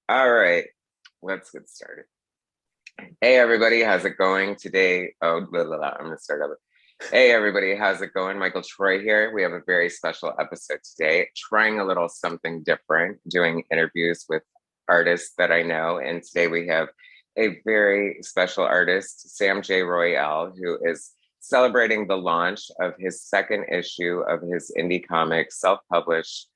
All right, let's get started. Hey everybody, how's it going today? I'm gonna start over. Hey everybody, how's it going? Michael Troy here. We have a very special episode today, trying a little something different, doing interviews with artists that I know. And today we have a very special artist, Sam J. Royale, who is celebrating the launch of his second issue of his indie comic, self-published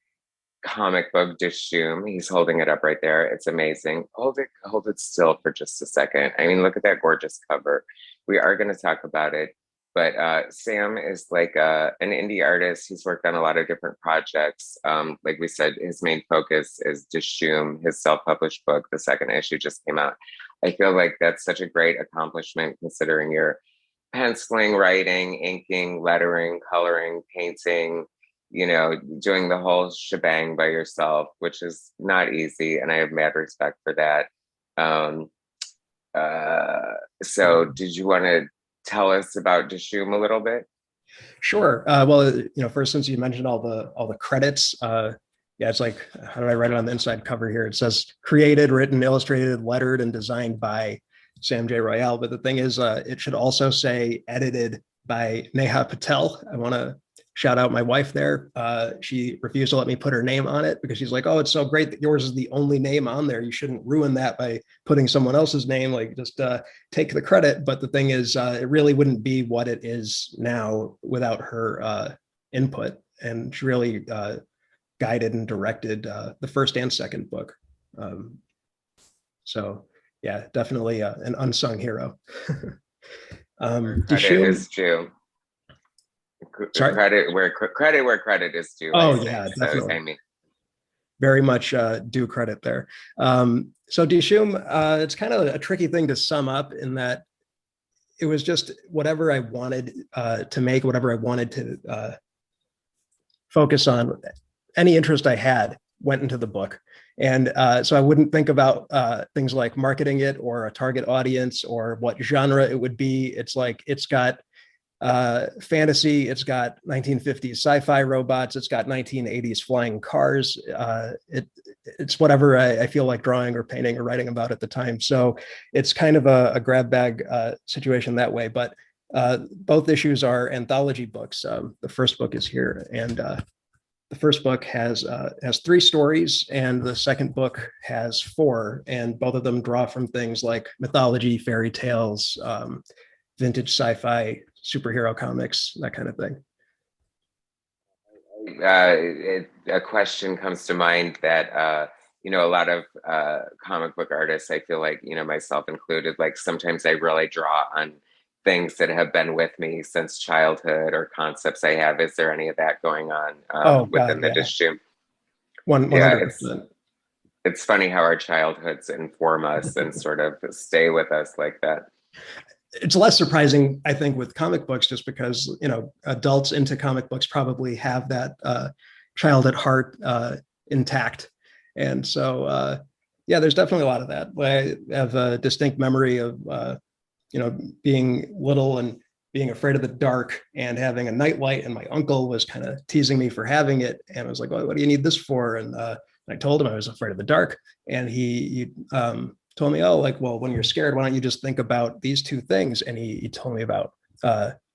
comic book Dishoom. He's holding it up right there. It's amazing. Hold it still for just a second. I mean, look at that gorgeous cover. We are going to talk about it, but Sam is like an indie artist. He's worked on a lot of different projects. Like we said, his main focus is Dishoom, his self-published book. The second issue just came out. I feel like that's such a great accomplishment considering you're penciling, writing, inking, lettering, coloring, painting, doing the whole shebang by yourself, which is not easy. And I have mad respect for that. Um, so did you want to tell us about Dishoom a little bit? Sure. First, since you mentioned all the credits, yeah, it's like, how did I write it on the inside cover here? It says created, written, illustrated, lettered, and designed by Sam J. Royale. But the thing is, it should also say edited by Neha Patel. I want to shout out my wife there. She refused to let me put her name on it because she's like, "Oh, it's so great that yours is the only name on there. You shouldn't ruin that by putting someone else's name. Like, just take the credit." But the thing is, it really wouldn't be what it is now without her input. And she really guided and directed the first and second book. Um, so, yeah, definitely an unsung hero. Credit Dishoom, is due. sorry. Credit is due, I Oh, say. yeah, So definitely. I mean, Very much due credit there. So Dishoom, it's kind of a tricky thing to sum up in that it was just whatever I wanted to make, whatever I wanted to focus on. Any interest I had went into the book. And so I wouldn't think about things like marketing it or a target audience or what genre it would be. It's like it's got fantasy, it's got 1950s sci-fi robots, it's got 1980s flying cars. It's whatever I feel like drawing or painting or writing about at the time. So it's kind of a grab bag situation that way. But both issues are anthology books. The first book is here, and the first book has three stories, and the second book has four, and both of them draw from things like mythology, fairy tales, vintage sci-fi, superhero comics, that kind of thing. a question comes to mind that a lot of comic book artists, I feel like, myself included, like sometimes I really draw on things that have been with me since childhood or concepts I have. Is there any of that going on Oh within God, the yeah, Dishoom? one Yeah, hundred it's percent. it's funny how our childhoods inform us and sort of stay with us like that. It's less surprising, I think, with comic books, just because adults into comic books probably have that child at heart intact, and so yeah, there's definitely a lot of that. I have a distinct memory of being little and being afraid of the dark and having a nightlight, and my uncle was kind of teasing me for having it, and I was like, well, what do you need this for? And I told him I was afraid of the dark, and he told me, oh, like, well, when you're scared, why don't you just think about these two things? And he told me about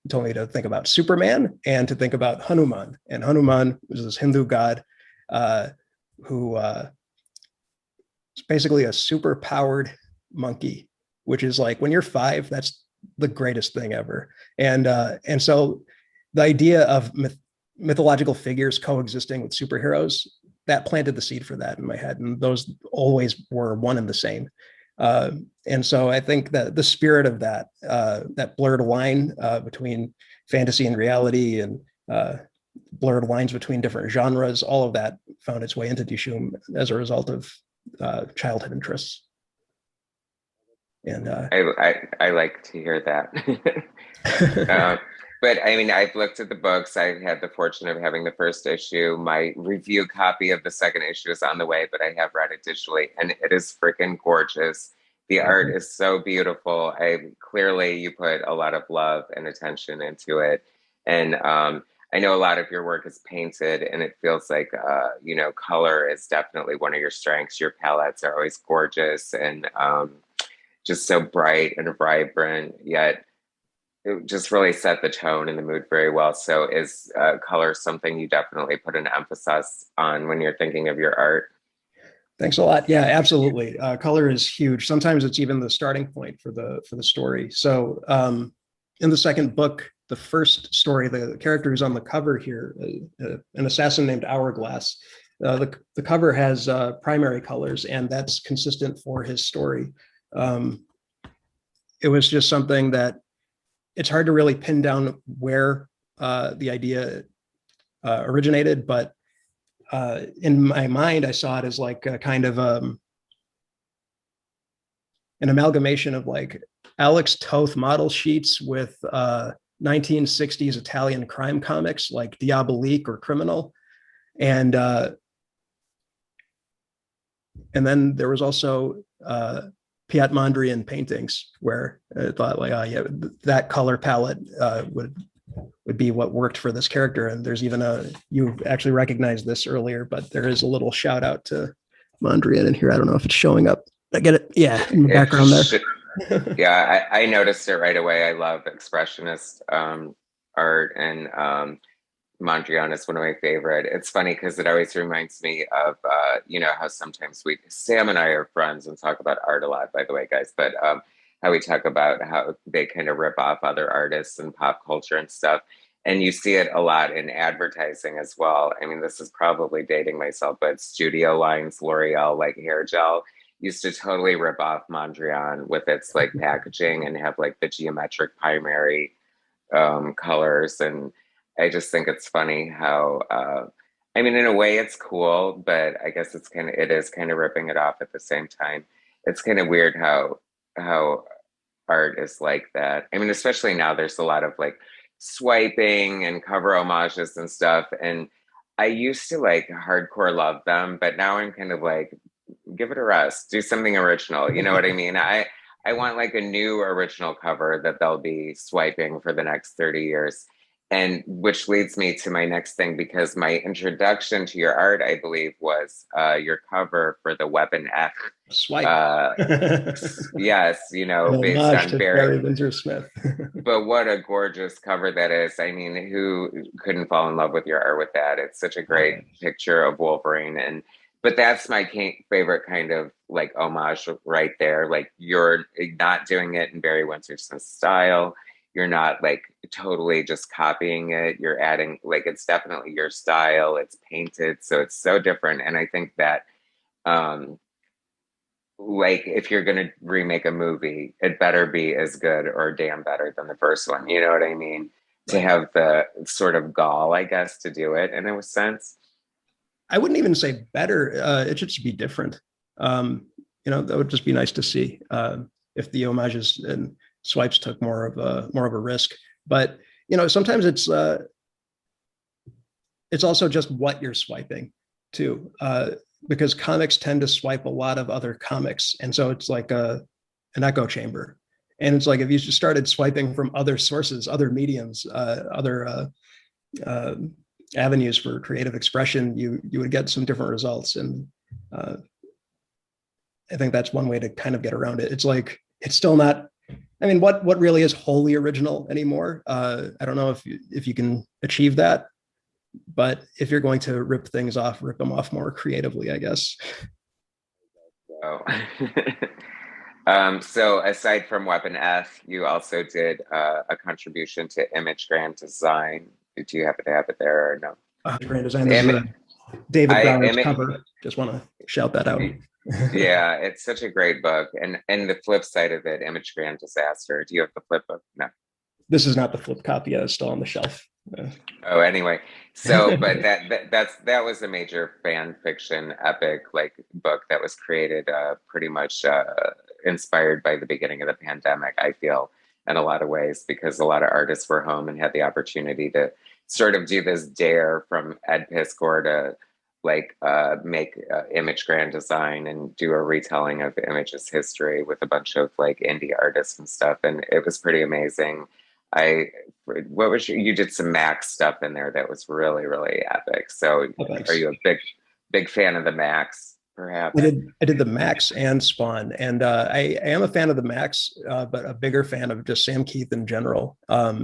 told me to think about Superman and to think about Hanuman. And Hanuman was this Hindu god uh, who is basically a super powered monkey, which is like when you're five, that's the greatest thing ever. And so the idea of mythological figures coexisting with superheroes, that planted the seed for that in my head, and those always were one and the same. Uh, and so I think that the spirit of that blurred line between fantasy and reality, and blurred lines between different genres, all of that found its way into Dishoom as a result of childhood interests. And I like to hear that. Uh, but I mean, I've looked at the books. I had the fortune of having the first issue. My review copy of the second issue is on the way, but I have read it digitally, and it is freaking gorgeous. The art is so beautiful. I clearly you put a lot of love and attention into it, and I know a lot of your work is painted, and it feels like, you know, color is definitely one of your strengths. Your palettes are always gorgeous and just so bright and vibrant, yet it just really set the tone and the mood very well. So is color something you definitely put an emphasis on when you're thinking of your art? Thanks a lot. Yeah, absolutely. Color is huge. Sometimes it's even the starting point for the story. So in the second book, the first story, the character who's on the cover here, an assassin named Hourglass. The cover has primary colors, and that's consistent for his story. It was just something that it's hard to really pin down where the idea originated, but in my mind, I saw it as like a kind of an amalgamation of like Alex Toth model sheets with 1960s Italian crime comics like Diabolique or Criminal. And then there was also Piet Mondrian paintings where I thought like, oh yeah, that color palette would be what worked for this character. And there's even you actually recognized this earlier, but there is a little shout out to Mondrian in here. I don't know if it's showing up. I get it. Yeah, in the background there. Yeah, I noticed it right away. I love expressionist art, and Mondrian is one of my favorite. It's funny because it always reminds me of, you know, how sometimes Sam and I are friends and talk about art a lot, by the way, guys, but how we talk about how they kind of rip off other artists and pop culture and stuff. And you see it a lot in advertising as well. I mean, this is probably dating myself, but Studio Lines, L'Oreal, like hair gel, used to totally rip off Mondrian with its like packaging and have like the geometric primary colors. And I just think it's funny how, I mean, in a way it's cool, but I guess it is kind of ripping it off at the same time. It's kind of weird how art is like that. I mean, especially now there's a lot of like swiping and cover homages and stuff. And I used to like hardcore love them, but now I'm kind of like, give it a rest, do something original. You know what I mean? I want like a new original cover that they'll be swiping for the next 30 years. And which leads me to my next thing, because my introduction to your art, I believe, was your cover for the Weapon X. Swipe. Yes, you know, based on Barry Windsor Smith. But what a gorgeous cover that is. I mean, who couldn't fall in love with your art with that? It's such a great picture of Wolverine. But that's my favorite kind of like homage right there. Like, you're not doing it in Barry Windsor Smith's style. You're not like totally just copying it. You're adding, like, it's definitely your style. It's painted, so it's so different. And I think that, like, if you're gonna remake a movie, it better be as good or damn better than the first one. You know what I mean? To have the sort of gall, I guess, to do it in a sense. I wouldn't even say better. It should just be different. You know, that would just be nice to see if the homages and swipes took more of a risk. But you know, sometimes it's also just what you're swiping too, because comics tend to swipe a lot of other comics, and so it's like an echo chamber. And it's like if you just started swiping from other sources, other mediums, other avenues for creative expression, you would get some different results. And I think that's one way to kind of get around it. It's like, it's still not, I mean, what really is wholly original anymore? I don't know if you can achieve that, but if you're going to rip things off, rip them off more creatively, I guess. So aside from Weapon F, you also did a contribution to Image Grand Design. Do you happen to have it there or no? Grand Design is David Brower's cover. Just want to shout that out. Yeah, it's such a great book. And the flip side of it, Image Grand Disaster. Do you have the flip book? No. This is not the flip copy. It's still on the shelf. Oh, anyway. So, but that was a major fan fiction epic like book that was created pretty much inspired by the beginning of the pandemic, I feel, in a lot of ways, because a lot of artists were home and had the opportunity to sort of do this dare from Ed Piskor to like make Image Grand Design and do a retelling of Image's history with a bunch of like indie artists and stuff. And it was pretty amazing. I what was you did some Max stuff in there that was really, really epic. So Oh, are thanks. you a big fan of the Max, I perhaps? did I did the Max and Spawn, and I am a fan of the Max, but a bigger fan of just Sam Keith in general. A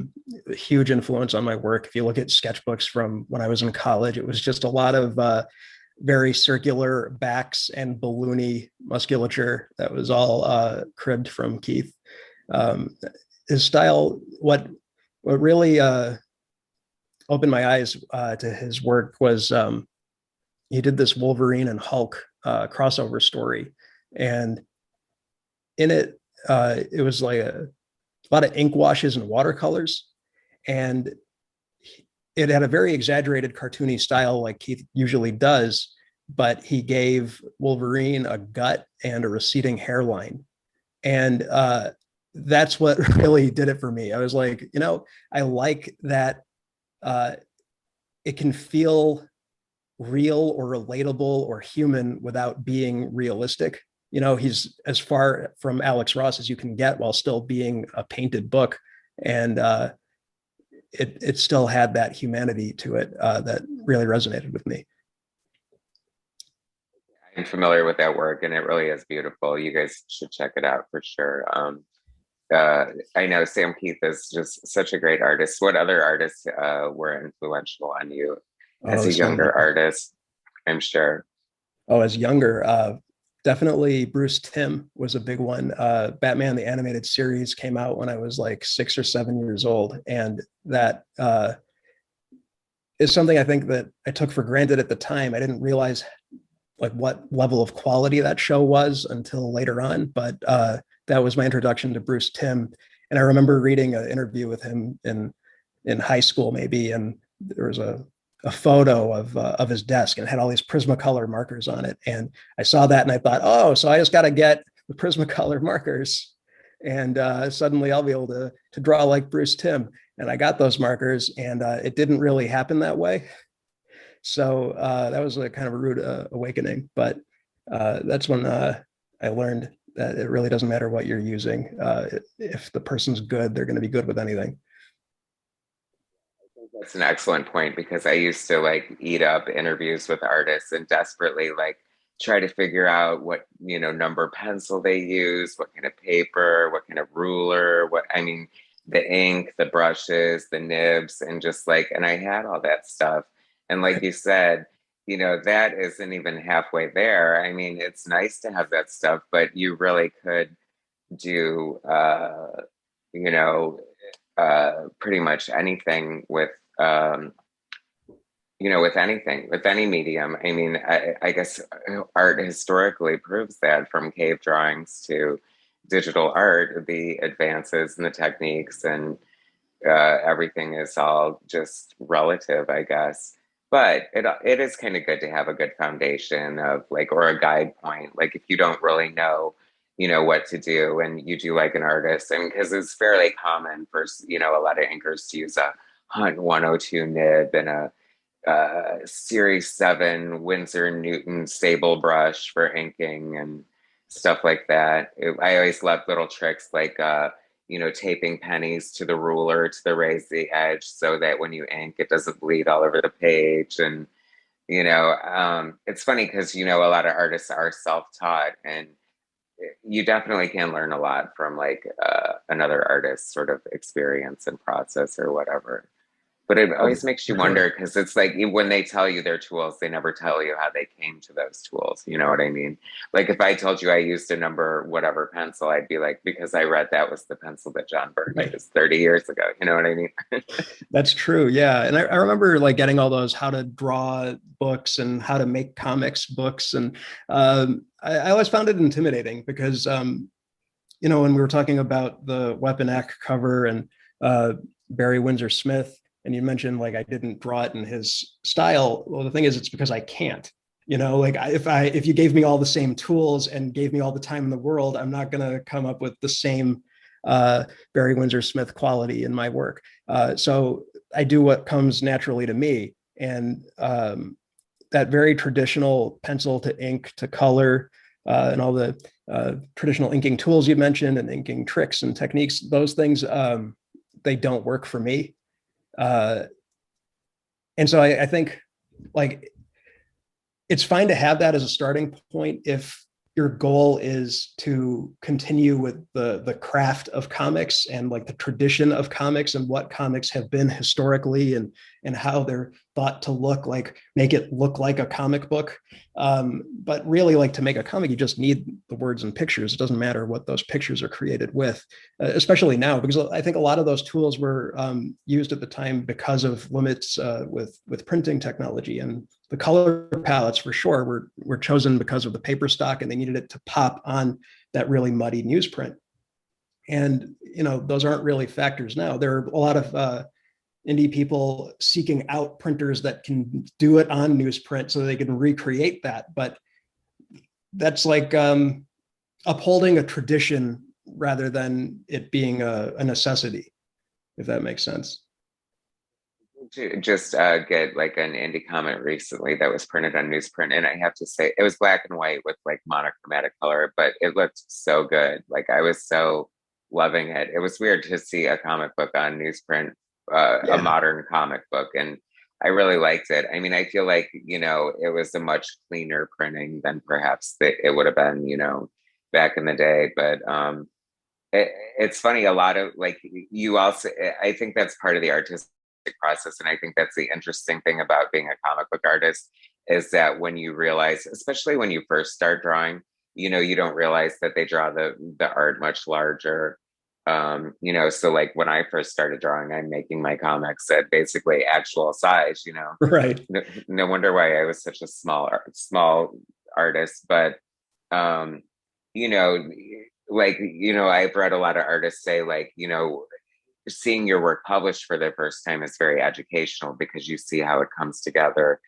huge influence on my work. If you look at sketchbooks from when I was in college, it was just a lot of very circular backs and balloony musculature that was all cribbed from Keith. Um, his style, what really opened my eyes to his work was he did this Wolverine and Hulk crossover story, and in it, it was like a lot of ink washes and watercolors, and it had a very exaggerated cartoony style like Keith usually does, but he gave Wolverine a gut and a receding hairline. And that's what really did it for me. I was like, I like that it can feel real or relatable or human without being realistic. He's as far from Alex Ross as you can get while still being a painted book. And it still had that humanity to it that really resonated with me. I'm familiar with that work, and it really is beautiful. You guys should check it out for sure. I know Sam Keith is just such a great artist. What other artists were influential on you Oh, as a there's so younger many. artist? I'm sure. Oh, as younger, definitely Bruce Timm was a big one. Batman the animated series came out when I was like 6 or 7 years old, and that is something I think that I took for granted at the time. I didn't realize like what level of quality that show was until later on, but that was my introduction to Bruce Timm. And I remember reading an interview with him in high school, maybe, and there was a photo of his desk, and it had all these Prismacolor markers on it. And I saw that, and I thought, oh, so I just got to get the Prismacolor markers, and suddenly I'll be able to draw like Bruce Timm. And I got those markers, and it didn't really happen that way. So that was a kind of a rude awakening. But that's when I learned that it really doesn't matter what you're using. If the person's good, they're going to be good with anything. That's an excellent point because I used to like eat up interviews with artists and desperately like try to figure out what, number pencil they use, what kind of paper, what kind of ruler, the ink, the brushes, the nibs, and just like, and I had all that stuff. And like you said, that isn't even halfway there. I mean, it's nice to have that stuff, but you really could do, you know, pretty much anything um, with anything, with any medium. I mean, I guess art historically proves that from cave drawings to digital art, the advances and the techniques and everything is all just relative, I guess. But it is kind of good to have a good foundation of like, or a guide point. Like if you don't really know, what to do, and you do like an artist, and because it's fairly common for a lot of inkers to use a Hunt 102 nib and a Series 7 Winsor Newton stable brush for inking and stuff like that. I always love little tricks like, taping pennies to the ruler to the raise the edge so that when you ink, it doesn't bleed all over the page. And, it's funny because, a lot of artists are self-taught, and you definitely can learn a lot from like another artist's sort of experience and process or whatever. But it Oh, always makes you for sure. wonder because it's like when they tell you their tools, they never tell you how they came to those tools. You know what I mean? Like if I told you I used a number whatever pencil, I'd be like, because I read that was the pencil that John Byrne Right. used 30 years ago. You know what I mean? That's true. Yeah. And I remember like getting all those how to draw books and how to make comics books. And I always found it intimidating because, when we were talking about the Weapon Act cover and Barry Windsor Smith, and you mentioned like I didn't draw it in his style. Well, the thing is, it's because I can't. Like if you gave me all the same tools and gave me all the time in the world, I'm not going to come up with the same Barry Windsor Smith quality in my work. So I do what comes naturally to me, and that very traditional pencil to ink to color and all the traditional inking tools you mentioned and inking tricks and techniques, those things they don't work for me. And so I think like it's fine to have that as a starting point if your goal is to continue with the craft of comics and like the tradition of comics and what comics have been historically and how they're thought to look like, make it look like a comic book. But really, like, to make a comic, you just need the words and pictures. It doesn't matter what those pictures are created with, especially now, because I think a lot of those tools were used at the time because of limits with printing technology. And the color palettes for sure were chosen because of the paper stock, and they needed it to pop on that really muddy newsprint. And, you know, those aren't really factors now. There are a lot of indie people seeking out printers that can do it on newsprint so they can recreate that. But that's like upholding a tradition rather than it being a necessity, if that makes sense. Just get like an indie comic recently that was printed on newsprint, and I have to say it was black and white with like monochromatic color, but it looked so good. Like I was so loving it. It was weird to see a comic book on newsprint, a modern comic book, and I really liked it. I mean, I feel like, you know, it was a much cleaner printing than perhaps it would have been, you know, back in the day. But it's funny, a lot of like, you also, I think that's part of the artistic process, and I think that's the interesting thing about being a comic book artist, is that when you realize, especially when you first start drawing, you know, you don't realize that they draw the art much larger. You know, so like when I first started drawing, I'm making my comics at basically actual size, you know. Right. No wonder why I was such a small artist. But you know, like, you know, I've read a lot of artists say, like, you know, seeing your work published for the first time is very educational, because you see how it comes together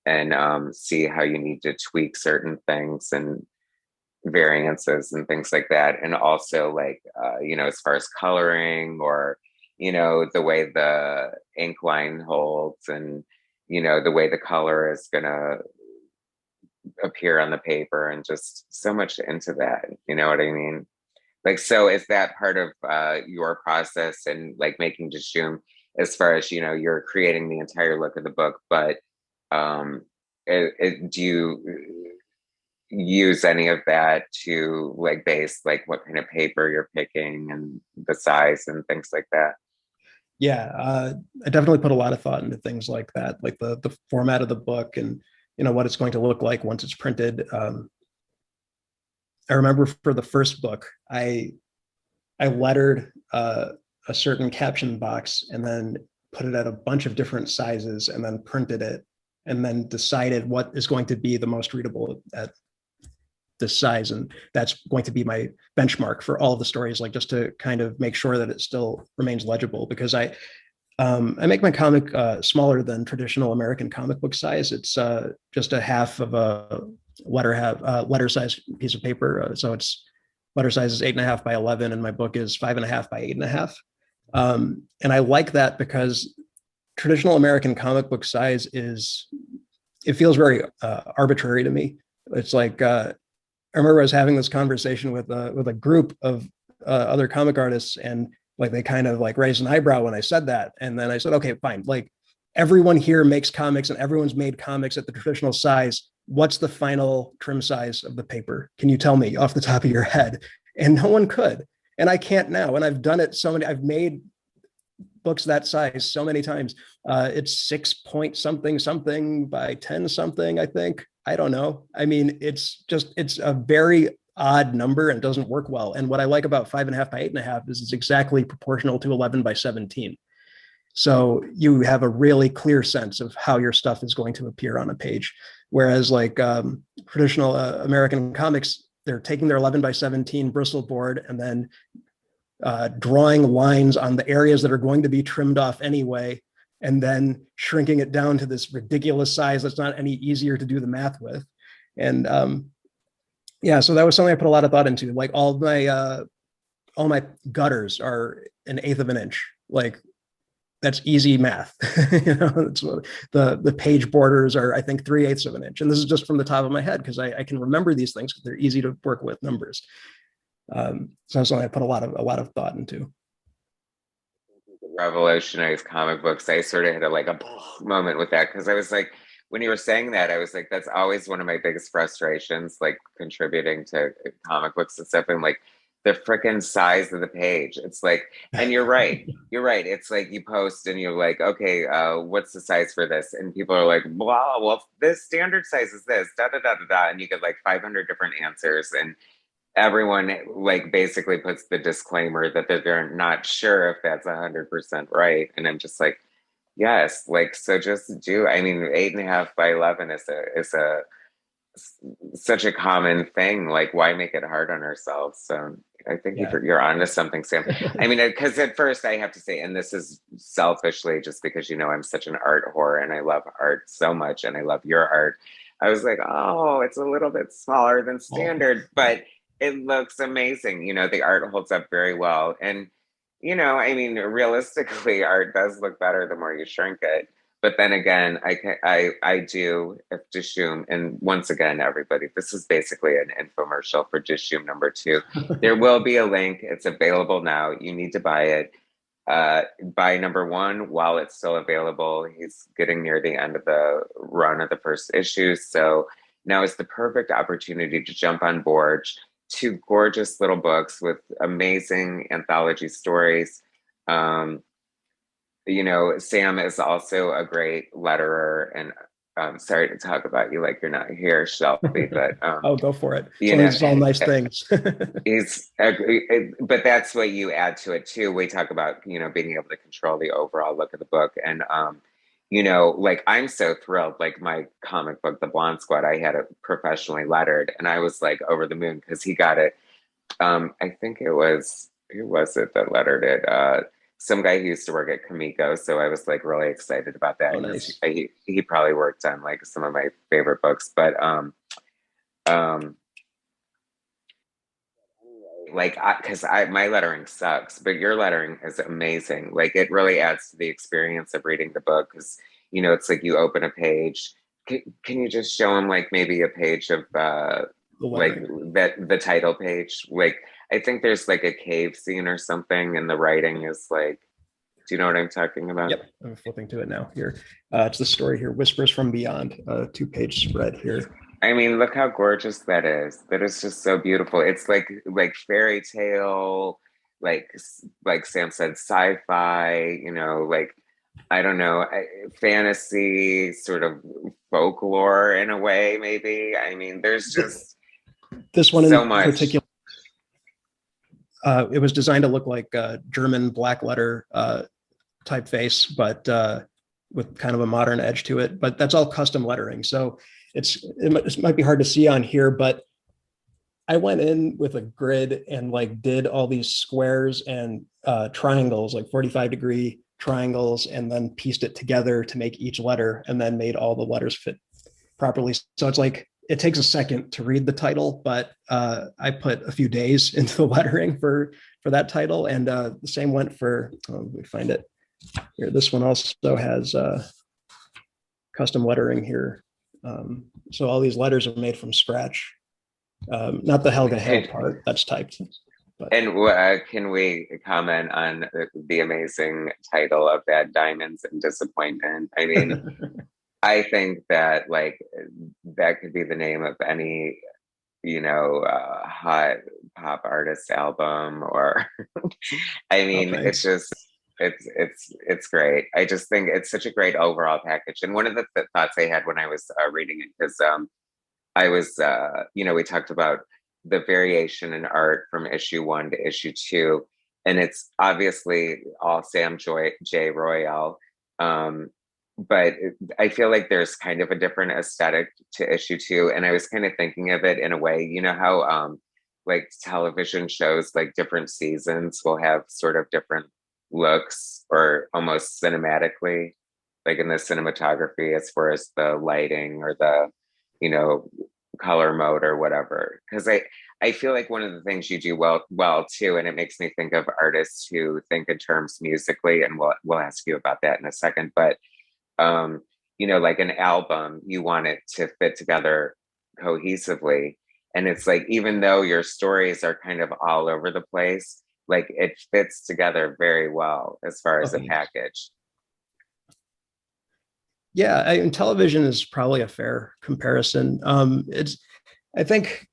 and see how you need to tweak certain things and variances and things like that. And also, like, you know, as far as coloring, or, you know, the way the ink line holds, and, you know, the way the color is gonna appear on the paper, and just so much into that, you know what I mean? Like, so is that part of your process and like making Dishoom, as far as, you know, you're creating the entire look of the book, but do you use any of that to like base like what kind of paper you're picking and the size and things like that? Yeah, I definitely put a lot of thought into things like that, like the format of the book and, you know, what it's going to look like once it's printed. I remember for the first book, I lettered a certain caption box and then put it at a bunch of different sizes and then printed it, and then decided what is going to be the most readable at this size. And that's going to be my benchmark for all of the stories, like just to kind of make sure that it still remains legible, because I make my comic smaller than traditional American comic book size. It's just a half of a letter size piece of paper. So it's letter size is 8.5 by 11, and my book is 5.5 by 8.5. And I like that because traditional American comic book size it feels very arbitrary to me. It's like, I remember I was having this conversation with a group of other comic artists, and like they kind of like raised an eyebrow when I said that. And then I said, okay, fine. Like, everyone here makes comics and everyone's made comics at the traditional size. What's the final trim size of the paper? Can you tell me off the top of your head? And no one could. And I can't now. And I've done it I've made books that size so many times. It's 6 point something by 10 something, I think. I don't know. I mean, it's a very odd number and doesn't work well. And what I like about 5.5 by 8.5 is it's exactly proportional to 11 by 17. So you have a really clear sense of how your stuff is going to appear on a page. Whereas like traditional American comics, they're taking their 11 by 17 bristle board and then drawing lines on the areas that are going to be trimmed off anyway, and then shrinking it down to this ridiculous size that's not any easier to do the math with. And yeah, so that was something I put a lot of thought into. Like all my gutters are 1/8 of an inch. Like, that's easy math. You know, it's the page borders are, I think, 3/8 of an inch. And this is just from the top of my head, because I can remember these things because they're easy to work with numbers. So that's something I put a lot of thought into. revolutionized comic books. I sort of had like a moment with that because I was like, when you were saying that, I was like, that's always one of my biggest frustrations, like contributing to comic books and stuff. And like the freaking size of the page. It's like, and you're right. You're right. It's like you post and you're like, okay, what's the size for this? And people are like, blah, well, this standard size is this, da da da da da. And you get like 500 different answers. And everyone like basically puts the disclaimer that they're not sure if that's 100% right. And I'm just like, yes, like, so just do, I mean, 8.5 by 11 is a such a common thing. Like, why make it hard on ourselves? So I think Yeah. you're onto something, Sam. I mean, because at first I have to say, and this is selfishly just because, you know, I'm such an art whore and I love art so much and I love your art. I was like, oh, it's a little bit smaller than Well, standard, but it looks amazing. You know, the art holds up very well. And, you know, I mean, realistically, art does look better the more you shrink it. But then again, I do if Dishoom, and once again, everybody, this is basically an infomercial for Dishoom #2. There will be a link. It's available now. You need to buy it. Buy #1 while it's still available. He's getting near the end of the run of the first issue, so now is the perfect opportunity to jump on board. Two gorgeous little books with amazing anthology stories. You know, Sam is also a great letterer, and sorry to talk about you like you're not here, Shelby, but oh, go for it. you So know, these are all nice things. he's but that's what you add to it too. We talk about, you know, being able to control the overall look of the book, and you know, like I'm so thrilled. Like my comic book, The Blonde Squad, I had it professionally lettered, and I was like over the moon because he got it. I think it was, who was it that lettered it? Some guy who used to work at Kamiko. So I was like really excited about that. Oh, And nice. he probably worked on like some of my favorite books, but um, like because my lettering sucks, but your lettering is amazing. Like it really adds to the experience of reading the book because, you know, it's like you open a page. Can you just show him like maybe a page of The like lettering. that, the title page? Like I think there's like a cave scene or something, and the writing is like, do you know what I'm talking about? Yep, I'm flipping to it now here. It's the story here, Whispers from Beyond, 2-page spread here. I mean, look how gorgeous that is. That is just so beautiful. It's like fairy tale, like Sam said, sci-fi, you know, like I don't know, fantasy, sort of folklore in a way, maybe. I mean, there's just This one so in much. particular, it was designed to look like a German black letter typeface, but with kind of a modern edge to it. But that's all custom lettering. So it might be hard to see on here, but I went in with a grid and like did all these squares and triangles, like 45-degree triangles, and then pieced it together to make each letter, and then made all the letters fit properly. So it's like it takes a second to read the title, but I put a few days into the lettering for that title, and the same went for. Let me find it here. This one also has custom lettering here. So all these letters are made from scratch. Not the Helga Hill part, that's typed. But. And can we comment on the amazing title of that, Diamonds and Disappointment? I mean, I think that like that could be the name of any, you know, hot pop artist album, or I Oh, mean, it's thanks. just it's great. I just think it's such a great overall package. And one of the thoughts I had when I was reading it, because I was, you know, we talked about the variation in art from issue 1 to issue 2, and it's obviously all Sam J. Royale. But I feel like there's kind of a different aesthetic to issue 2, and I was kind of thinking of it in a way, you know how like television shows, like different seasons will have sort of different looks, or almost cinematically, like in the cinematography as far as the lighting or the, you know, color mode or whatever. Because I feel like one of the things you do well too, and it makes me think of artists who think in terms musically, and we'll ask you about that in a second, but you know, like an album, you want it to fit together cohesively. And it's like, even though your stories are kind of all over the place, like it fits together very well as far as a Okay. package. Yeah, and television is probably a fair comparison. I think,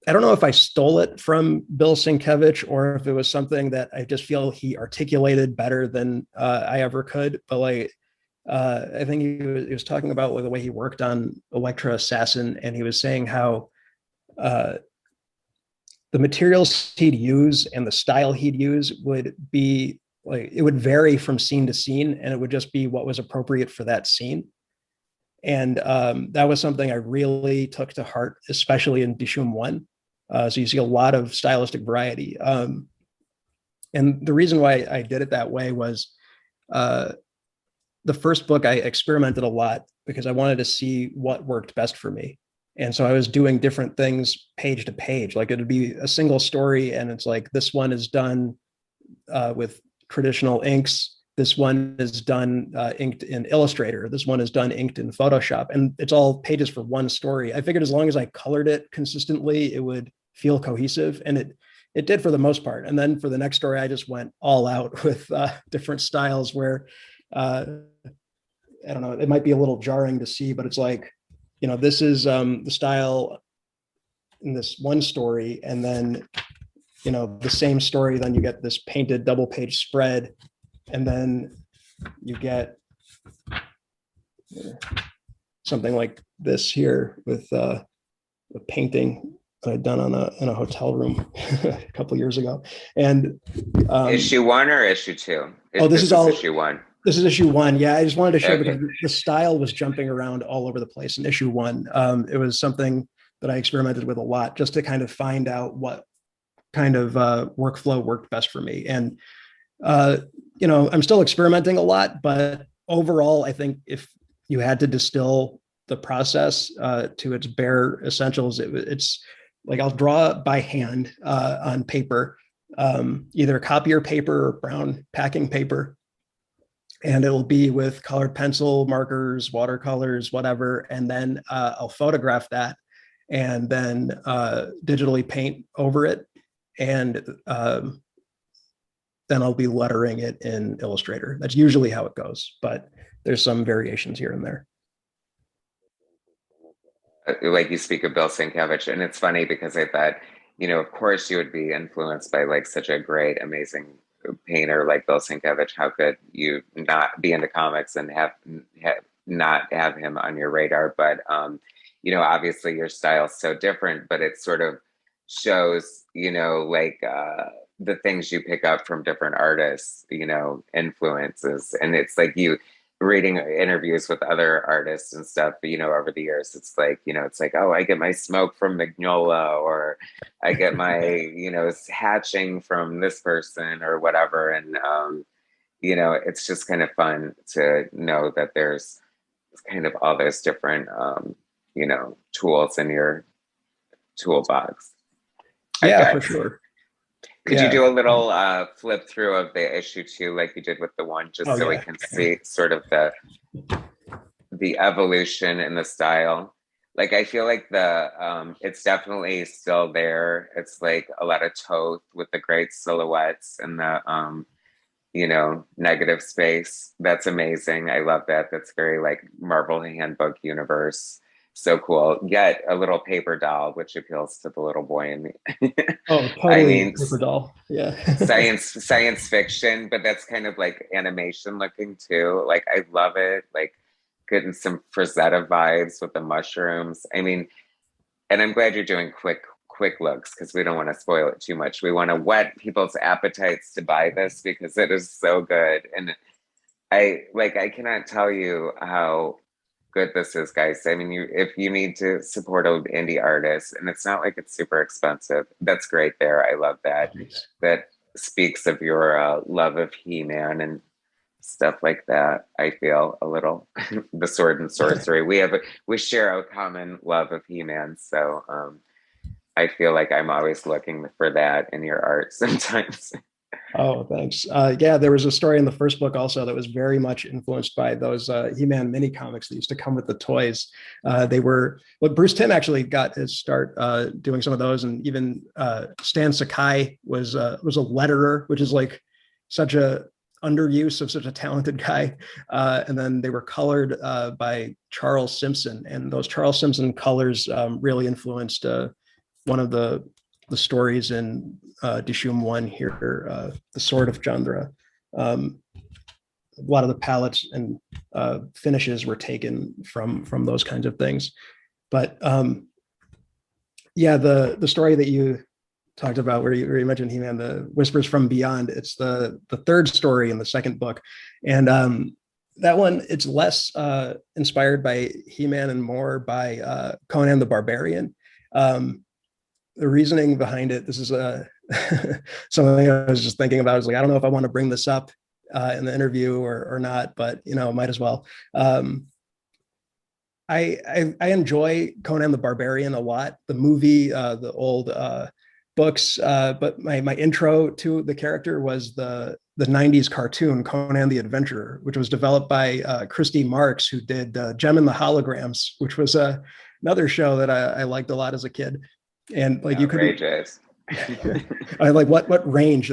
I don't know if I stole it from Bill Sienkiewicz or if it was something that I just feel he articulated better than I ever could. But like, I think he was talking about the way he worked on Electra Assassin, and he was saying how uh, the materials he'd use and the style he'd use would be like, it would vary from scene to scene, and it would just be what was appropriate for that scene. And that was something I really took to heart, especially in Dishoom 1. So you see a lot of stylistic variety. And the reason why I did it that way was uh, the first book I experimented a lot because I wanted to see what worked best for me. And so I was doing different things page to page. Like it'd be a single story, and it's like, this one is done with traditional inks. This one is done inked in Illustrator. This one is done inked in Photoshop. And it's all pages for one story. I figured as long as I colored it consistently, it would feel cohesive. And it did for the most part. And then for the next story, I just went all out with different styles where, I don't know, it might be a little jarring to see, but it's like, you know, this is the style in this one story. And then, you know, the same story, then you get this painted double page spread. And then you get something like this here with a painting that I'd done in a hotel room a couple years ago. And Issue 1 or issue 2? This is all issue 1. This is issue 1. Yeah, I just wanted to show Okay. because the style was jumping around all over the place in issue 1. It was something that I experimented with a lot just to kind of find out what kind of workflow worked best for me. And you know, I'm still experimenting a lot, but overall, I think if you had to distill the process to its bare essentials, it's like I'll draw by hand on paper, either copier paper or brown packing paper. And it'll be with colored pencil, markers, watercolors, whatever. And then I'll photograph that and then digitally paint over it. And then I'll be lettering it in Illustrator. That's usually how it goes, but there's some variations here and there. Like you speak of Bill Sienkiewicz, and it's funny because I thought, you know, of course you would be influenced by like such a great, amazing painter like Bill Sienkiewicz. How could you not be into comics and not have him on your radar? But you know, obviously your style's so different, but it sort of shows, you know, like the things you pick up from different artists, you know, influences. And it's like you reading interviews with other artists and stuff, you know, over the years, it's like, you know, it's like, oh, I get my smoke from Mignola, or I get my, you know, hatching from this person or whatever. And, you know, it's just kind of fun to know that there's kind of all those different, you know, tools in your toolbox. Yeah, for sure. Could you do a little flip through of the issue 2 like you did with the 1, just so we can see sort of the evolution in the style? Like I feel like it's definitely still there. It's like a lot of Toth with the great silhouettes and the you know, negative space. That's amazing. I love that. That's very like Marvel Handbook universe. So cool. Yet a little paper doll, which appeals to the little boy in me. Oh, totally. I mean, paper doll. Yeah. science fiction, but that's kind of like animation looking too. Like I love it. Like getting some Frazetta vibes with the mushrooms. I mean, and I'm glad you're doing quick looks because we don't want to spoil it too much. We want to whet people's appetites to buy this because it is so good. And I cannot tell you how good this is, guys. I mean, if you need to support an indie artist, and it's not like it's super expensive, that's great there. I love that. Thanks. That speaks of your love of He-Man and stuff like that. I feel a little the sword and sorcery. We share a common love of He-Man, so I feel like I'm always looking for that in your art sometimes. Oh, thanks. Yeah, there was a story in the first book also that was very much influenced by those He-Man mini comics that used to come with the toys. They were, well, Bruce Timm actually got his start doing some of those, and even Stan Sakai was a letterer, which is like such a underuse of such a talented guy. And then they were colored by Charles Simpson, and those Charles Simpson colors really influenced one of the stories in Dishoom 1 here, The Sword of Chandra. A lot of the palettes and finishes were taken from those kinds of things. But yeah, the story that you talked about where you mentioned He-Man, the Whispers from Beyond, it's the third story in the second book. And that one, it's less inspired by He-Man and more by Conan the Barbarian. The reasoning behind it, this is something I was just thinking about. I was like, I don't know if I want to bring this up in the interview or not, but might as well. I enjoy Conan the Barbarian a lot, the movie, the old books, but my intro to the character was the 90s cartoon Conan the Adventurer, which was developed by Christy Marks, who did Gem and the Holograms, which was another show that I liked a lot as a kid. And like you could I like what range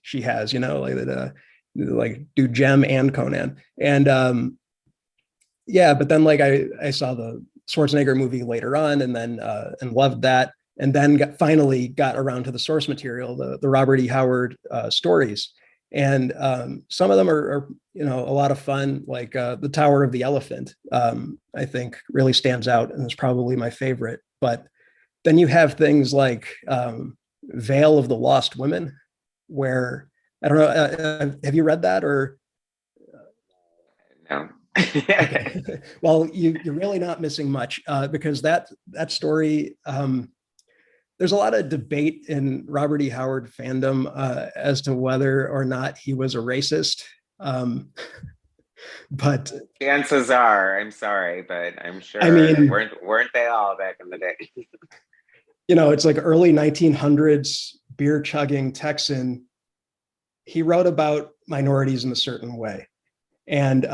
she has, like that like do Gem and Conan. And yeah, but then like I saw the Schwarzenegger movie later on, and then and loved that, and then finally got around to the source material, the Robert E. Howard stories. And some of them are a lot of fun, like the Tower of the Elephant, I think really stands out and is probably my favorite. But then you have things like Veil of the Lost Women, where I don't know, have you read that or? No. Okay. Well, you're really not missing much because that story, there's a lot of debate in Robert E. Howard fandom as to whether or not he was a racist. But chances are, I'm sorry, but I'm sure weren't they all back in the day? It's like early 1900s beer chugging Texan. He wrote about minorities in a certain way, and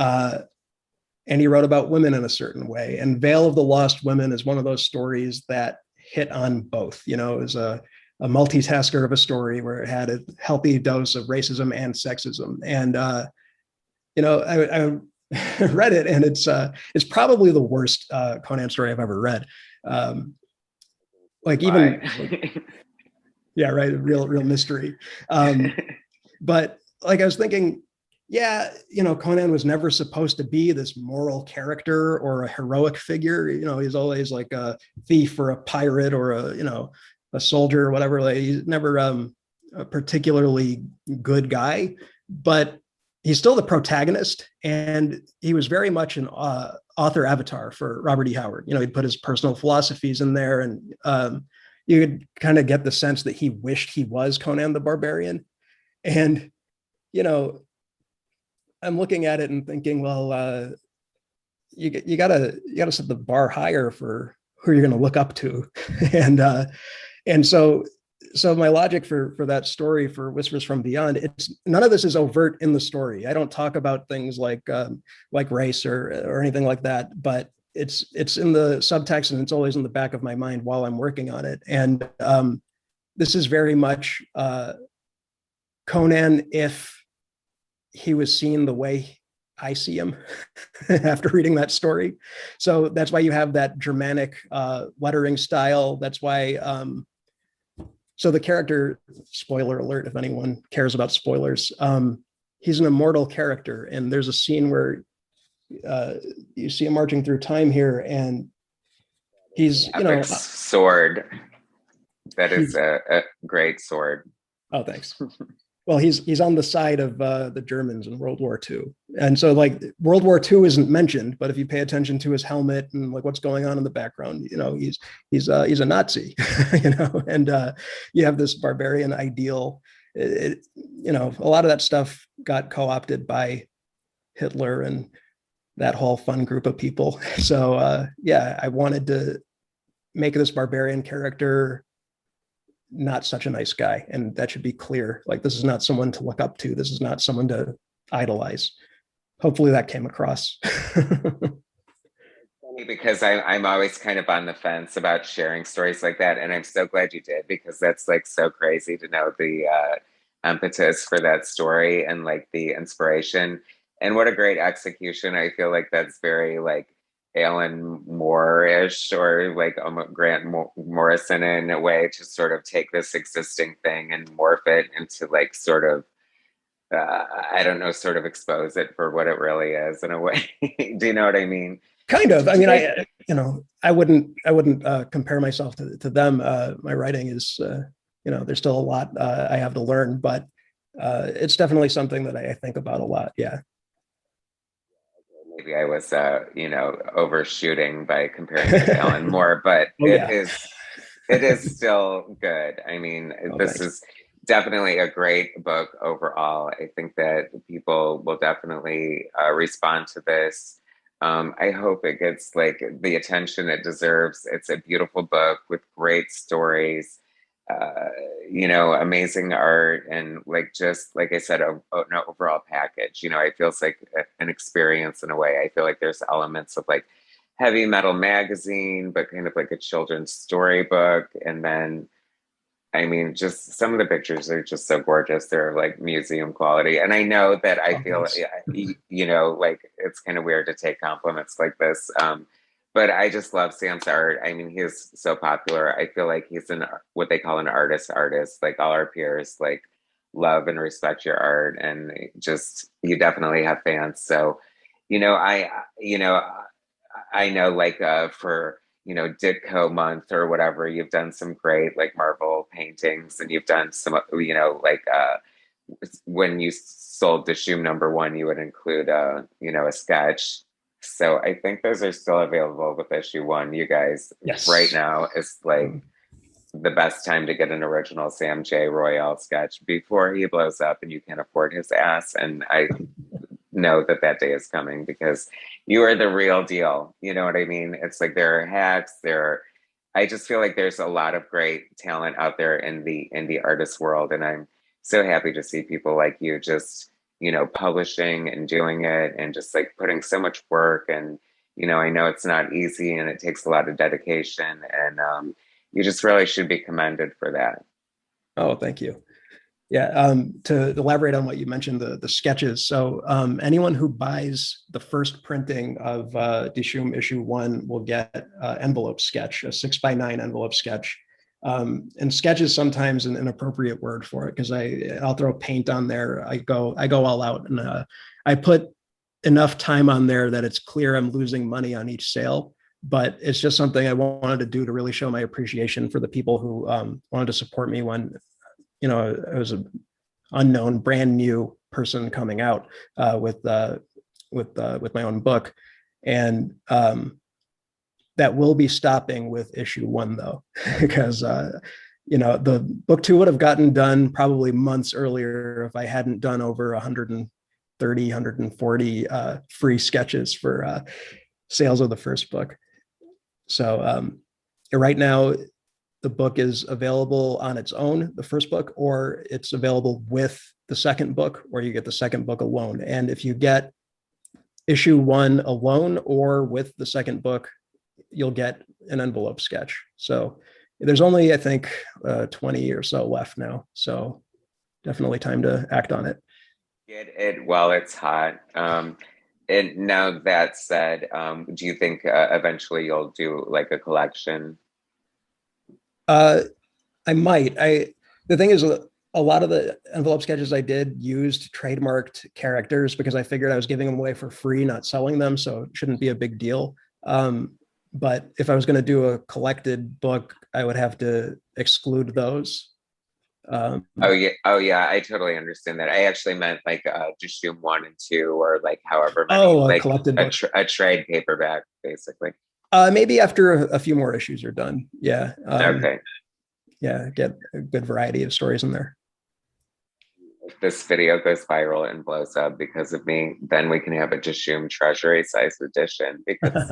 he wrote about women in a certain way. And Veil of the Lost Women is one of those stories that hit on both. It was a multitasker of a story where it had a healthy dose of racism and sexism. And I read it, and it's probably the worst Conan story I've ever read. Like even, yeah, right, real mystery. But like I was thinking, yeah, Conan was never supposed to be this moral character or a heroic figure. He's always like a thief or a pirate or a soldier or whatever. Like, he's never a particularly good guy, but he's still the protagonist, and he was very much an author avatar for Robert E. Howard. He'd put his personal philosophies in there, and you could kind of get the sense that he wished he was Conan the Barbarian. And I'm looking at it and thinking, well, you gotta set the bar higher for who you're going to look up to, and so my logic for that story for Whispers from Beyond, it's none of this is overt in the story. I don't talk about things like race or anything like that, but it's in the subtext, and it's always in the back of my mind while I'm working on it. And this is very much Conan if he was seen the way I see him after reading that story. So that's why you have that Germanic lettering style. That's why. So the character, spoiler alert, if anyone cares about spoilers, he's an immortal character. And there's a scene where you see him marching through time here, and he's, sword. That is a great sword. Oh, thanks. Well, he's on the side of the Germans in World War II. And so like World War II isn't mentioned, but if you pay attention to his helmet and like what's going on in the background, he's a Nazi, and you have this barbarian ideal. A lot of that stuff got co-opted by Hitler and that whole fun group of people. So yeah, I wanted to make this barbarian character not such a nice guy, and that should be clear. Like, this is not someone to look up to. This is not someone to idolize. Hopefully that came across. Because I'm always kind of on the fence about sharing stories like that, and I'm so glad you did, because that's like so crazy to know the impetus for that story and like the inspiration, and what a great execution. I feel like that's very like Alan Moore-ish, or like Grant Morrison in a way, to sort of take this existing thing and morph it into like sort of I don't know, sort of expose it for what it really is in a way. Do you know what I mean? Kind of. I mean, I wouldn't compare myself to them. My writing is, there's still a lot I have to learn, but it's definitely something that I think about a lot. Yeah. Maybe I was, overshooting by comparing it to Alan Moore, but it is still good. I mean, this is definitely a great book overall. I think that people will definitely respond to this. I hope it gets like the attention it deserves. It's a beautiful book with great stories, amazing art, and like, just like I said, an overall package. It feels like an experience in a way. I feel like there's elements of like heavy metal magazine, but kind of like a children's storybook. And then, I mean, just some of the pictures are just so gorgeous. They're like museum quality. And I know that I feel, like it's kind of weird to take compliments like this. But I just love Sam's art. I mean, he's so popular. I feel like he's what they call an artist. Like, all our peers like love and respect your art, and just, you definitely have fans. So, I know, like, for Ditko month or whatever, you've done some great like Marvel paintings, and you've done some, like when you sold Dishoom #1, you would include a sketch. So I think those are still available with issue 1. You guys, yes, right now is like the best time to get an original Sam J. Royale sketch before he blows up and you can't afford his ass. And I know that day is coming, because you are the real deal. You know what I mean? It's like, there are hacks there. I just feel like there's a lot of great talent out there in the indie artist world, and I'm so happy to see people like you just publishing and doing it, and just like putting so much work. And I know it's not easy, and it takes a lot of dedication, and you just really should be commended for that. Oh, thank you. Yeah, to elaborate on what you mentioned, the sketches. So anyone who buys the first printing of Dishoom issue 1 will get envelope sketch, a 6x9 envelope sketch. And sketch is sometimes an inappropriate word for it, because I'll throw paint on there. I go all out, and I put enough time on there that it's clear I'm losing money on each sale. But it's just something I wanted to do to really show my appreciation for the people who wanted to support me when I was an unknown, brand new person coming out with my own book, and that will be stopping with issue 1, though, because the book 2 would have gotten done probably months earlier if I hadn't done over 130, 140 free sketches for sales of the first book. So right now, the book is available on its own, the first book, or it's available with the second book, or you get the second book alone. And if you get issue 1 alone or with the second book, you'll get an envelope sketch. So there's only, I think, 20 or so left now. So definitely time to act on it. Get it while it's hot. And now that said, do you think eventually you'll do like a collection? I might. The thing is, a lot of the envelope sketches I did used trademarked characters, because I figured I was giving them away for free, not selling them, so it shouldn't be a big deal. But if I was going to do a collected book, I would have to exclude those. Oh yeah, I totally understand that. I actually meant like Dishoom 1 and 2, or like however many, like collected a trade paperback, basically. Maybe after a few more issues are done. Yeah. Okay. Yeah, get a good variety of stories in there. If this video goes viral and blows up because of me, then we can have a Dishoom treasury size edition, because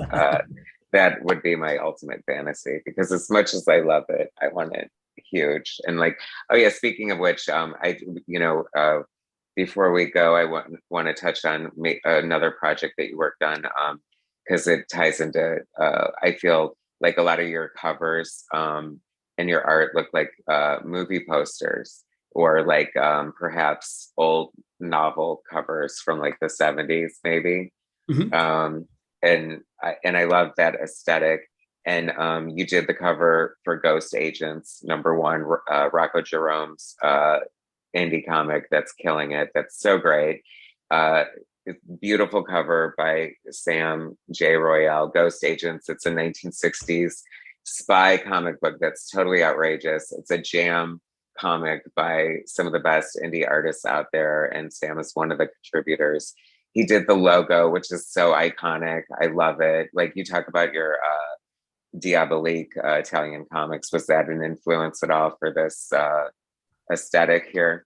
that would be my ultimate fantasy, because as much as I love it, I want it huge. And like, oh yeah, speaking of which, before we go, I want to touch on another project that you worked on, because it ties into, I feel like a lot of your covers and your art look like movie posters, or like perhaps old novel covers from like the 70s, maybe. Mhm. And I love that aesthetic. And you did the cover for Ghost Agents #1, Rocco Jerome's indie comic that's killing it. That's so great. Beautiful cover by Sam J. Royale, Ghost Agents. It's a 1960s spy comic book that's totally outrageous. It's a jam comic by some of the best indie artists out there, and Sam is one of the contributors. He did the logo, which is so iconic. I love it. Like, you talk about your Diabolique Italian comics. Was that an influence at all for this aesthetic here?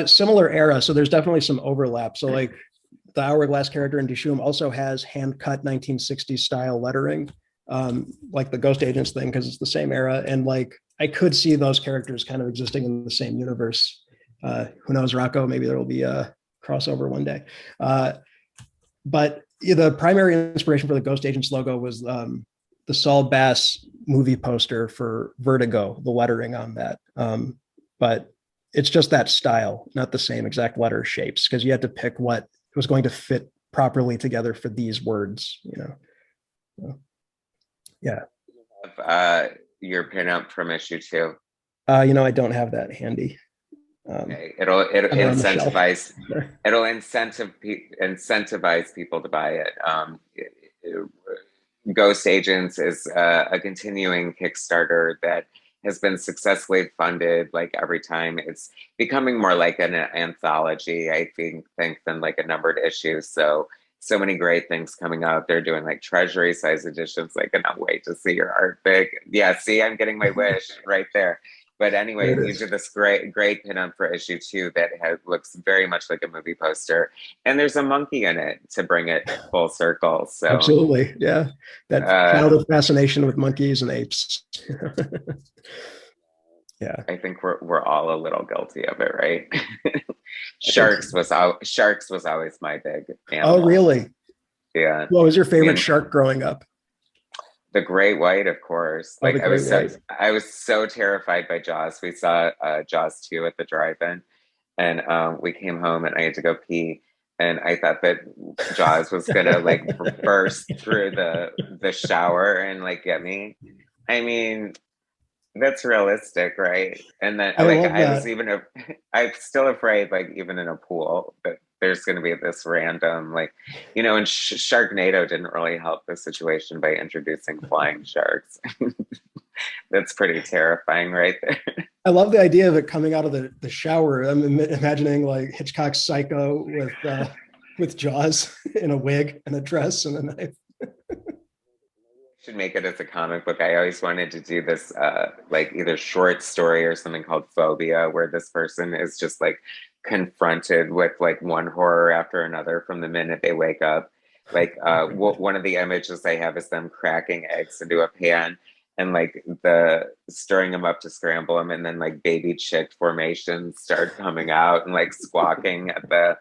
Similar era, so there's definitely some overlap. So like the Hourglass character in Dishoom also has hand-cut 1960s style lettering, like the Ghost Agents thing, because it's the same era. And like I could see those characters kind of existing in the same universe. Who knows, Rocco? Maybe there will be a crossover one day. But the primary inspiration for the Ghost Agents logo was the Saul Bass movie poster for Vertigo, the lettering on that. But it's just that style, not the same exact letter shapes, because you had to pick what was going to fit properly together for these words, you know. So, yeah. Your pinup from issue 2. I don't have that handy. Okay. It'll incentivize people to buy it. Ghost Agents is a continuing Kickstarter that has been successfully funded. Like, every time, it's becoming more like an anthology, I think than like a numbered issue. So many great things coming out. They're doing like treasury size editions. Like, I cannot wait to see your art big. Yeah, see, I'm getting my wish right there. But anyway, you did this great pinup for issue 2 that looks very much like a movie poster, and there's a monkey in it to bring it full circle. So absolutely, yeah, that childhood fascination with monkeys and apes. Yeah, I think we're all a little guilty of it, right? Sharks was always my big animal. Oh, really? Yeah. What was your favorite shark growing up? The great white, of course. Like, I was so terrified by Jaws. We saw Jaws 2 at the drive-in, and we came home and I had to go pee, and I thought that Jaws was gonna like burst through the shower and like get me. I mean, that's realistic, right? And then I'm still afraid, like, even in a pool, that there's going to be this random, like, and Sharknado didn't really help the situation by introducing flying sharks. That's pretty terrifying right there. I love the idea of it coming out of the shower. I'm imagining like Hitchcock's Psycho with Jaws in a wig and a dress and a knife. Should make it as a comic book. I always wanted to do this like either short story or something called Phobia, where this person is just like confronted with like one horror after another from the minute they wake up. Like one of the images I have is them cracking eggs into a pan and like the stirring them up to scramble them, and then like baby chick formations start coming out and like squawking at the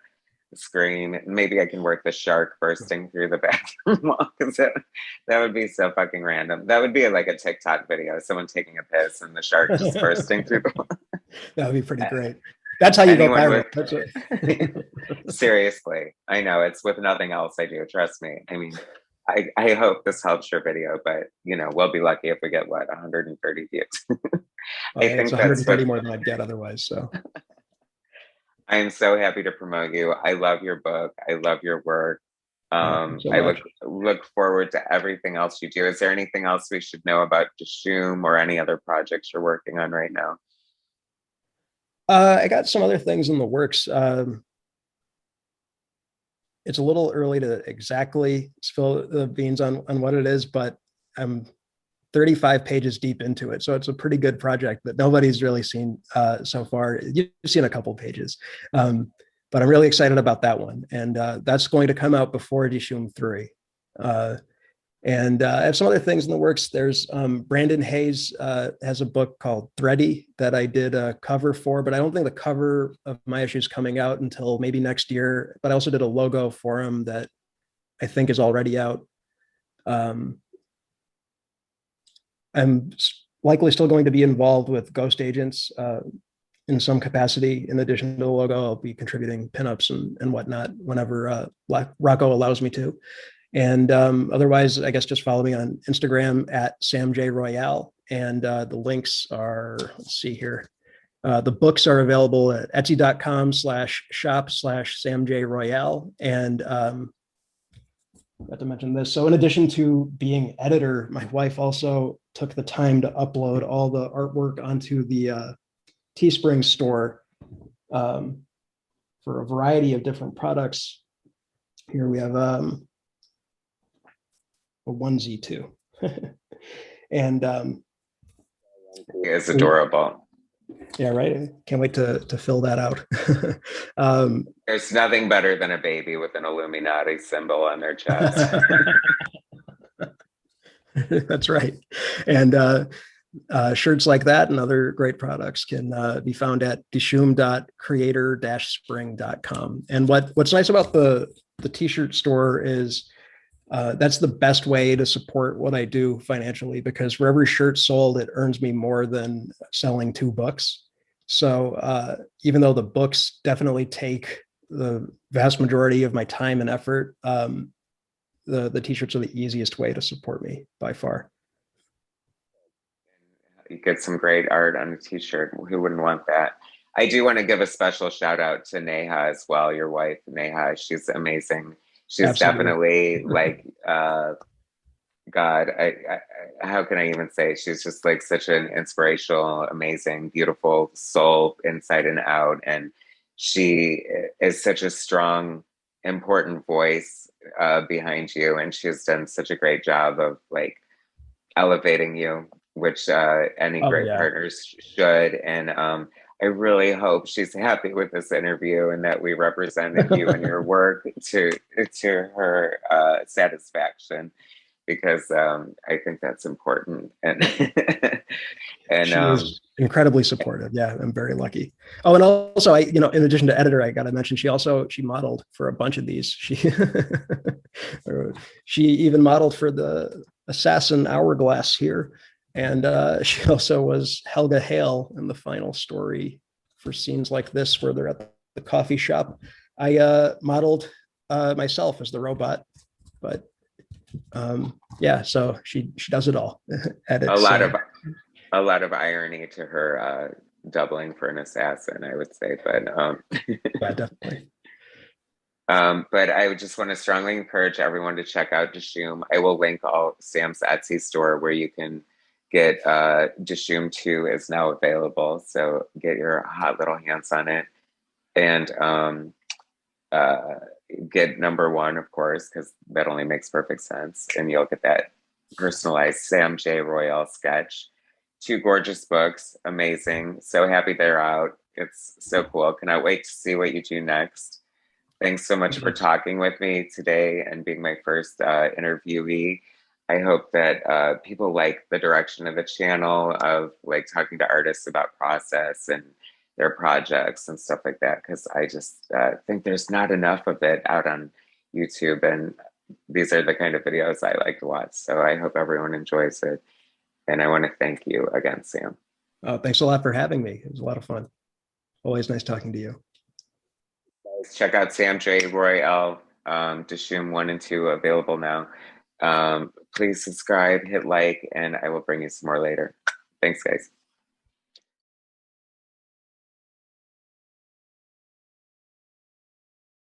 screen. Maybe I can work the shark bursting through the bathroom wall, because that would be so fucking random. That would be like a TikTok video, someone taking a piss and the shark just bursting through the wall. That would be pretty great. That's how you go viral. That's it. Seriously, I know, it's with nothing else I do. Trust me. I mean, I hope this helps your video, but we'll be lucky if we get 130 views. I think it's 130 more than I'd get otherwise. So. I am so happy to promote you. I love your book. I love your work. I look forward to everything else you do. Is there anything else we should know about Dishoom or any other projects you're working on right now? I got some other things in the works. It's a little early to exactly spill the beans on what it is, but I'm 35 pages deep into it. So it's a pretty good project that nobody's really seen so far. You've seen a couple pages, but I'm really excited about that one. And that's going to come out before Dishoom 3. And I have some other things in the works. There's Brandon Hayes has a book called Thready that I did a cover for, but I don't think the cover of my issue is coming out until maybe next year. But I also did a logo for him that I think is already out. I'm likely still going to be involved with Ghost Agents in some capacity. In addition to the logo, I'll be contributing pinups and whatnot whenever Rocco allows me to. And otherwise, I guess just follow me on Instagram at SamJRoyale. And the links are, let's see here. The books are available at etsy.com/shop/SamJRoyale. And not to mention this. So in addition to being editor, my wife also took the time to upload all the artwork onto the Teespring store for a variety of different products. Here we have a onesie too. And it's adorable. Yeah, right. Can't wait to fill that out. There's nothing better than a baby with an Illuminati symbol on their chest. That's right. And shirts like that and other great products can be found at dishoom.creator-spring.com. And what's nice about the t-shirt store is that's the best way to support what I do financially, because for every shirt sold, it earns me more than selling 2 books. So even though the books definitely take the vast majority of my time and effort, the t-shirts are the easiest way to support me by far. You get some great art on a t-shirt. Who wouldn't want that? I do want to give a special shout out to Neha as well, your wife, Neha. She's amazing. She's Absolutely. Definitely like, God, how can I even say? She's just like such an inspirational, amazing, beautiful soul inside and out. And she is such a strong, important voice behind you. And she's done such a great job of like elevating you, which any great partners should. And I really hope she's happy with this interview and that we represented you and your work to her satisfaction, because I think that's important. And and she is incredibly supportive. Yeah, I'm very lucky. Oh, and also in addition to editor, I got to mention she modeled for a bunch of these. She even modeled for the Assassin Hourglass here. And she also was Helga Hale in the final story for scenes like this where they're at the coffee shop. I modeled myself as the robot, but yeah, so she does it all. Edits, a lot of irony to her doubling for an assassin, I would say, but yeah, definitely. But I would just want to strongly encourage everyone to check out Dishoom. I will link all Sam's Etsy store where you can get Dishoom 2 is now available. So get your hot little hands on it. And get number 1, of course, because that only makes perfect sense. And you'll get that personalized Sam J. Royale sketch. 2 gorgeous books, amazing. So happy they're out. It's so cool. Cannot wait to see what you do next. Thanks so much for talking with me today and being my first interviewee. I hope that people like the direction of the channel of like talking to artists about process and their projects and stuff like that, because I just think there's not enough of it out on YouTube, and these are the kind of videos I like to watch. So I hope everyone enjoys it. And I want to thank you again, Sam. Oh, thanks a lot for having me. It was a lot of fun. Always nice talking to you. Check out Sam J. Royale, Dishoom 1 and 2 available now. Please subscribe, hit like, and I will bring you some more later. Thanks, guys.